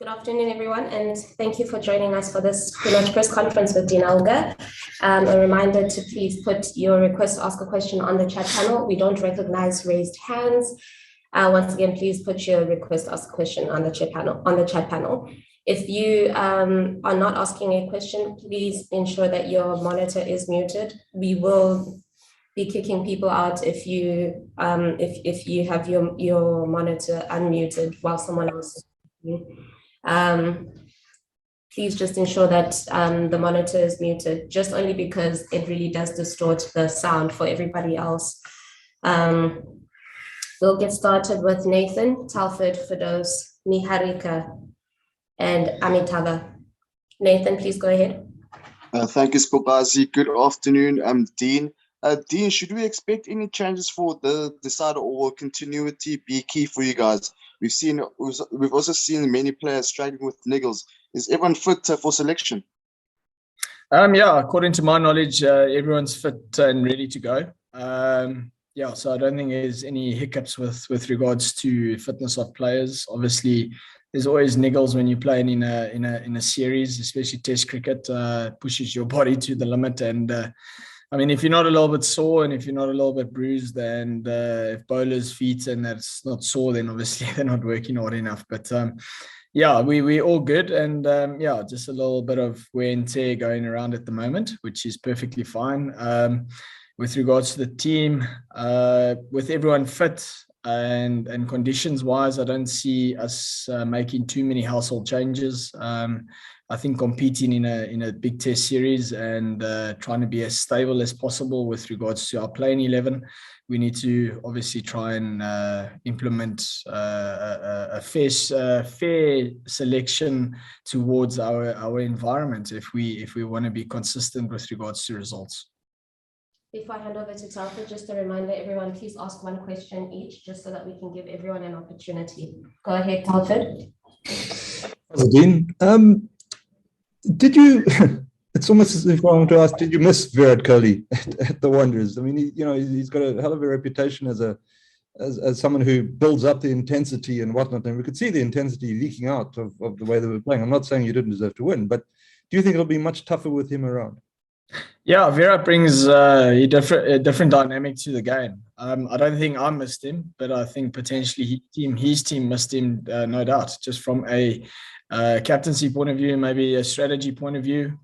Good afternoon, everyone, and thank you for joining us for this pre-match press conference with Dean Elgar. A reminder to please put your request to ask a question on the chat panel. We don't recognize raised hands. Once again, please put your request to ask a question on the chat panel. If you are not asking a question, please ensure that your monitor is muted. We will be kicking people out if you have your monitor unmuted while someone else is speaking. Please just ensure that the monitor is muted, just only because it really does distort the sound for everybody else. We'll get started with Nathan, Telford, Fidos, Niharika, and Amitava. Nathan, please go ahead. Thank you, Spobazi. Good afternoon. I'm Dean. Dean, should we expect any changes for the decider, or will continuity be key for you guys? We've also seen many players struggling with niggles. Is everyone fit for selection? Yeah, according to my knowledge, everyone's fit and ready to go. Yeah, so I don't think there's any hiccups with regards to fitness of players. Obviously, there's always niggles when you're playing in a series, especially Test cricket. Pushes your body to the limit, and I mean, if you're not a little bit sore and if you're not a little bit bruised, and if bowler's feet and that's not sore, then obviously they're not working hard enough. But yeah, we're all good, and yeah, just a little bit of wear and tear going around at the moment, which is perfectly fine. With regards to the team, with everyone fit and conditions wise, I don't see us making too many household changes. I think competing in a big test series and trying to be as stable as possible with regards to our playing 11, we need to obviously try and implement a fair selection towards our environment if we want to be consistent with regards to results. Before I hand over to Telford, just a reminder, everyone, please ask one question each, just so that we can give everyone an opportunity. Go ahead, Telford. Dean, did you? It's almost as if I want to ask: did you miss Virat Kohli at the Wanderers? I mean, he's got a hell of a reputation as someone who builds up the intensity and whatnot, and we could see the intensity leaking out of the way they were playing. I'm not saying you didn't deserve to win, but do you think it'll be much tougher with him around? Yeah, Virat brings a different dynamic to the game. I don't think I missed him, but I think potentially his team missed him, no doubt, just from a captaincy point of view, maybe a strategy point of view.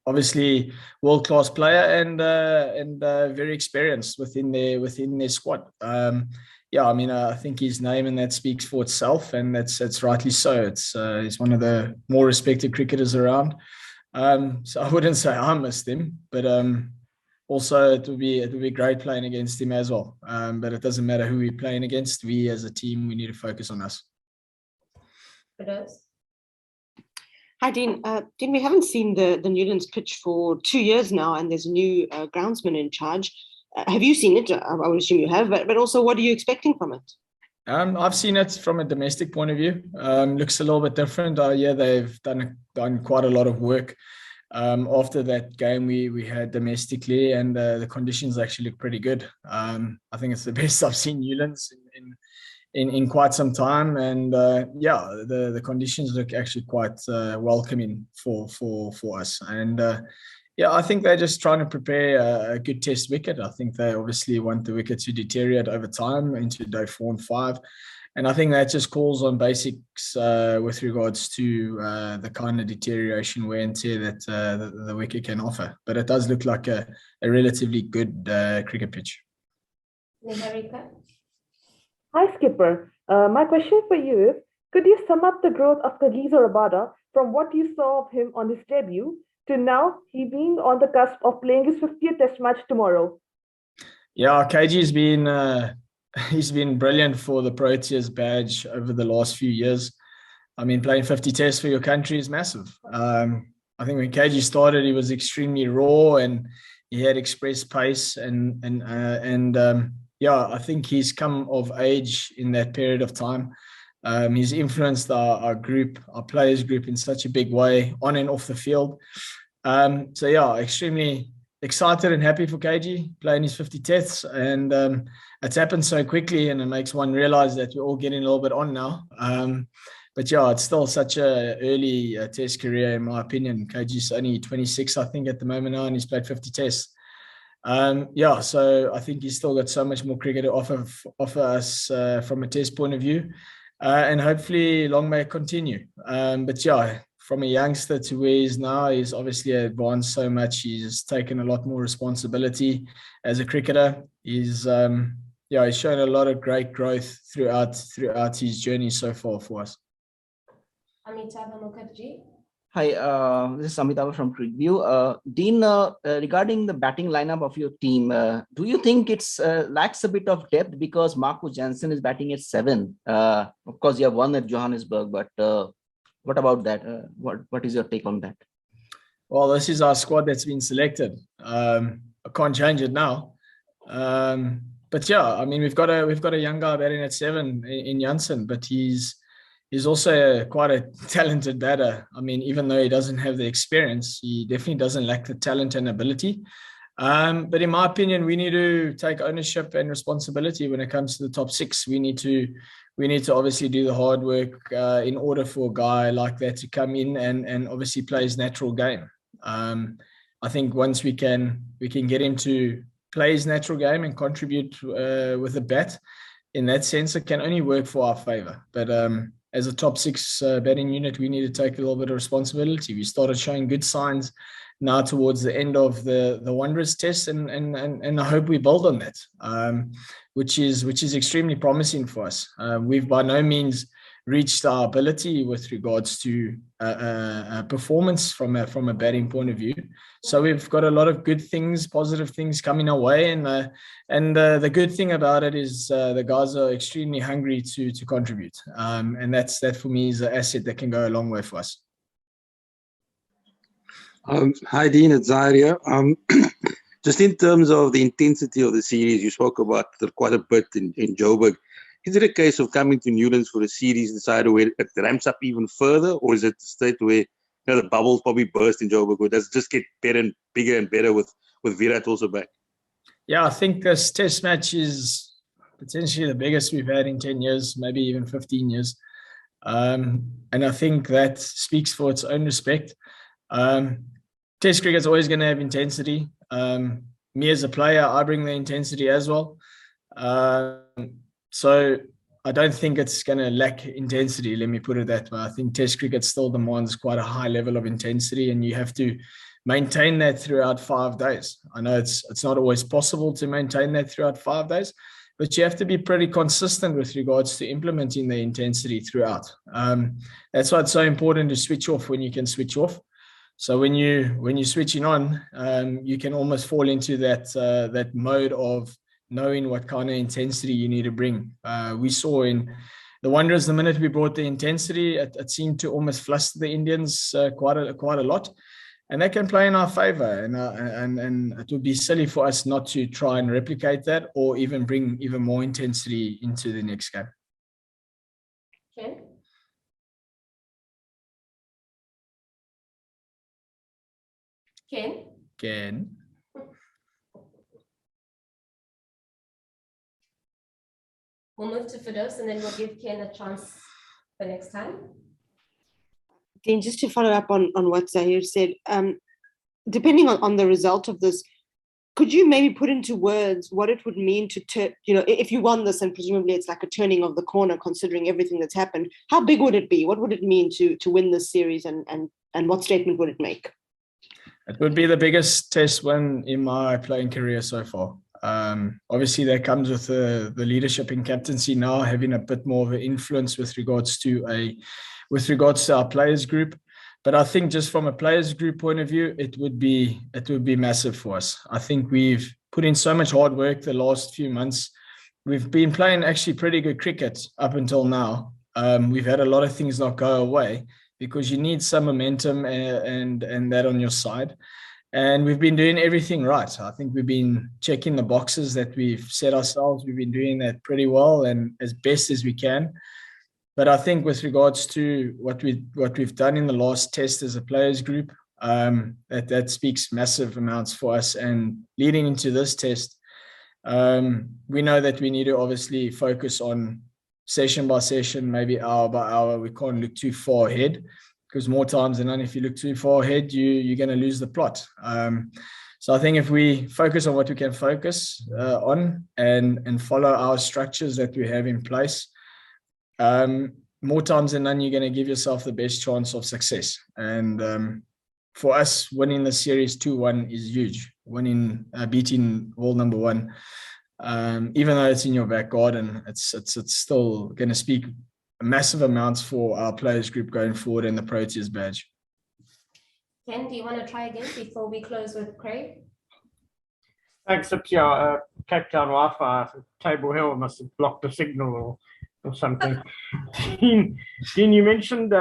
Obviously, world-class player and very experienced within their squad. Yeah, I mean, I think his name and that speaks for itself, and that's rightly so. He's one of the more respected cricketers around. So I wouldn't say I missed him, but also it would be great playing against him as well. But it doesn't matter who we're playing against. We as a team, we need to focus on us. Hi, Dean. Dean, we haven't seen the Newlands pitch for 2 years now, and there's a new groundsman in charge. Have you seen it? I would assume you have, but also what are you expecting from it? I've seen it from a domestic point of view. Looks a little bit different. Yeah, they've done quite a lot of work after that game we had domestically, and the conditions actually look pretty good. I think it's the best I've seen Newlands in quite some time, and yeah, the conditions look actually quite welcoming for us. And yeah, I think they're just trying to prepare a good test wicket. I think they obviously want the wicket to deteriorate over time into day 4 and 5. And I think that just calls on basics with regards to the kind of deterioration, wear and tear that the wicket can offer. But it does look like a relatively good cricket pitch. Niharika? Hi, Skipper. My question for you is, could you sum up the growth of Kagiso Rabada from what you saw of him on his debut to now he being on the cusp of playing his 50th test match tomorrow? Yeah, KG's he's been brilliant for the Proteas badge over the last few years. I mean, playing 50 tests for your country is massive. I think when KG started, he was extremely raw and he had express pace and yeah, I think he's come of age in that period of time. He's influenced our group, our players group, in such a big way on and off the field. So yeah, extremely excited and happy for KG playing his 50 tests, and it's happened so quickly, and it makes one realize that we're all getting a little bit on now. but yeah, it's still such a early test career in my opinion. Kagi's only 26, I think, at the moment now, and he's played 50 tests. Yeah, so I think he's still got so much more cricket to offer us from a test point of view, and hopefully long may it continue. But yeah, from a youngster to where he is now, he's obviously advanced so much. He's taken a lot more responsibility as a cricketer. He's he's shown a lot of great growth throughout his journey so far for us. Amitabh Mukherjee. Hi, this is Amitabh from CricView. Dean, regarding the batting lineup of your team, do you think it's lacks a bit of depth because Marco Jansen is batting at 7? Of course, you have one at Johannesburg, but what about that? What is your take on that? Well, this is our squad that's been selected. I can't change it now. But yeah, I mean, we've got a young guy batting at 7 in Jansen, but he's also quite a talented batter. I mean, even though he doesn't have the experience, he definitely doesn't lack the talent and ability. But in my opinion, we need to take ownership and responsibility when it comes to the top 6. We need to obviously do the hard work in order for a guy like that to come in and obviously play his natural game. I think once we can get him to play his natural game and contribute with a bat, in that sense, it can only work for our favor. But as a top 6 batting unit, we need to take a little bit of responsibility. We started showing good signs now towards the end of the Wanderers test, and I hope we build on that, which is extremely promising for us. We've by no means reached our ability with regards to performance from a batting point of view. So we've got a lot of good things, positive things coming our way, and the good thing about it is the guys are extremely hungry to contribute, and that for me is an asset that can go a long way for us. Hi Dean, it's Zaria. Just in terms of the intensity of the series, you spoke about quite a bit in Joburg. Is it a case of coming to Newlands for a series decided where it ramps up even further, or is it a state where the bubbles probably burst in Joburg, or does it just get better and bigger and better with Virat also back? Yeah, I think this test match is potentially the biggest we've had in 10 years, maybe even 15 years. And I think that speaks for its own respect. Test cricket's always going to have intensity. Me as a player, I bring the intensity as well. So I don't think it's going to lack intensity, let me put it that way. I think test cricket still demands quite a high level of intensity, and you have to maintain that throughout 5 days. I know it's not always possible to maintain that throughout 5 days, but you have to be pretty consistent with regards to implementing the intensity throughout. That's why it's so important to switch off when you can switch off. So when you're switching on, you can almost fall into that mode of knowing what kind of intensity you need to bring. We saw in the Wanderers, the minute we brought the intensity, it seemed to almost fluster the Indians quite a lot, and that can play in our favor. And it would be silly for us not to try and replicate that, or even bring even more intensity into the next game. Ken? Ken? We'll move to Fidos, and then we'll give Ken a chance the next time. Then just to follow up on what Zahir said, depending on the result of this, could you maybe put into words what it would mean to turn, if you won this, and presumably it's like a turning of the corner considering everything that's happened, how big would it be? What would it mean to win this series, and what statement would it make? It would be the biggest test win in my playing career so far. Obviously, that comes with the leadership and captaincy now, having a bit more of an influence with regards to our players group. But I think just from a players group point of view, it would be massive for us. I think we've put in so much hard work the last few months. We've been playing actually pretty good cricket up until now. We've had a lot of things not go away because you need some momentum and that on your side. And we've been doing everything right. I think we've been checking the boxes that we've set ourselves. We've been doing that pretty well and as best as we can. But I think with regards to what we've done in the last test as a players group, that speaks massive amounts for us. And leading into this test, we know that we need to obviously focus on session by session, maybe hour by hour. We can't look too far ahead, because more times than not, if you look too far ahead, you're going to lose the plot. So I think if we focus on what we can focus on and follow our structures that we have in place, more times than none, you're going to give yourself the best chance of success. And for us, winning the series 2-1 is huge. Beating world number 1, even though it's in your back garden, it's still going to speak massive amounts for our players group going forward and the Proteas badge. Ken, do you want to try again before we close with Craig? Thanks, Sapia. Cape Town Wi-Fi, Table Hill must have blocked the signal or something. Dean, you mentioned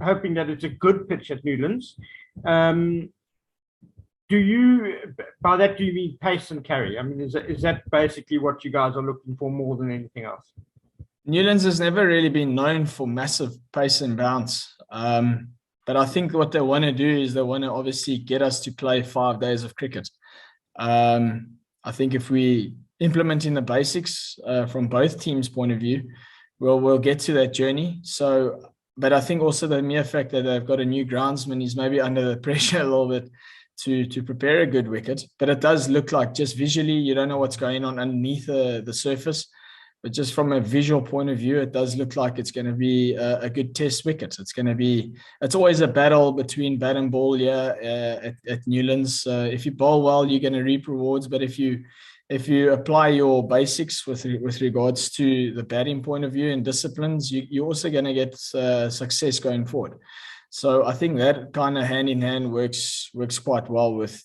hoping that it's a good pitch at Newlands. Do you, by that, do you mean pace and carry? I mean, is that basically what you guys are looking for more than anything else? Newlands has never really been known for massive pace and bounce. But I think what they want to do is they want to obviously get us to play 5 days of cricket. I think if we implementing the basics from both teams' point of view, we'll get to that journey. So, but I think also the mere fact that they've got a new groundsman is maybe under the pressure a little bit to prepare a good wicket. But it does look like, just visually, you don't know what's going on underneath the surface. But just from a visual point of view, it does look like it's going to be a good test wicket. It's always a battle between bat and ball here at Newlands. If you bowl well, you're going to reap rewards. But if you apply your basics with regards to the batting point of view and disciplines, you're also going to get success going forward. So I think that kind of hand in hand works quite well with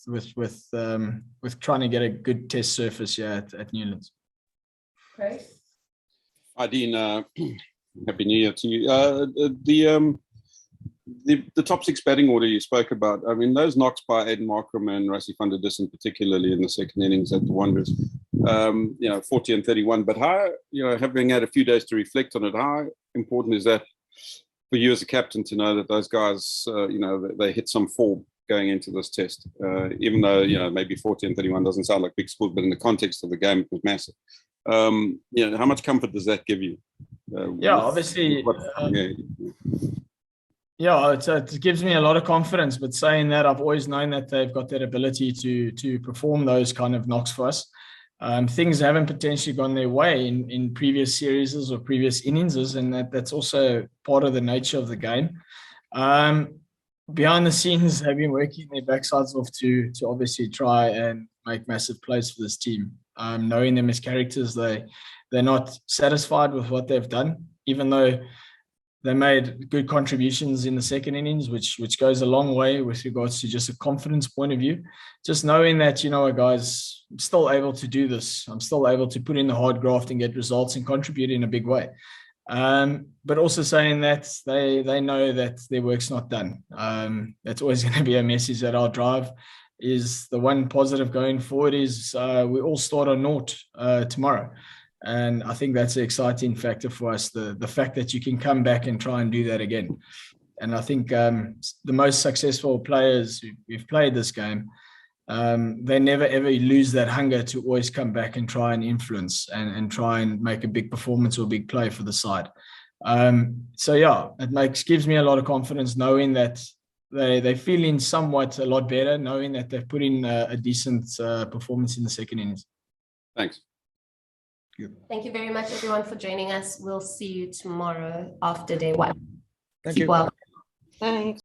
trying to get a good test surface here at Newlands. Great. Hi, Dean. Happy New Year to you. The top 6 batting order you spoke about, I mean, those knocks by Aiden Markram and Rassie van der Dussen, particularly in the second innings at the Wanderers, 40 and 31. But how, having had a few days to reflect on it, how important is that for you as a captain to know that those guys, they hit some form going into this test? Even though, maybe 40 and 31 doesn't sound like big scores, but in the context of the game, it was massive. How much comfort does that give you? Obviously. It gives me a lot of confidence. But saying that, I've always known that they've got that ability to perform those kind of knocks for us. Things haven't potentially gone their way in previous series or previous innings, and that's also part of the nature of the game. Behind the scenes, they've been working their backsides off to obviously try and make massive plays for this team. Knowing them as characters, they're not satisfied with what they've done, even though they made good contributions in the second innings, which goes a long way with regards to just a confidence point of view. Just knowing that, guys, I'm still able to do this. I'm still able to put in the hard graft and get results and contribute in a big way. But also saying that they know that their work's not done. That's always going to be a message that I'll drive. Is the one positive going forward is we all start on naught tomorrow. And I think that's an exciting factor for us, the fact that you can come back and try and do that again. And I think the most successful players who've played this game, they never, ever lose that hunger to always come back and try and influence and try and make a big performance or a big play for the side. It gives me a lot of confidence knowing that they're feeling somewhat a lot better, knowing that they've put in a decent performance in the second innings. Thanks. Thank you very much, everyone, for joining us. We'll see you tomorrow after day 1. Thank you. Well. Thanks.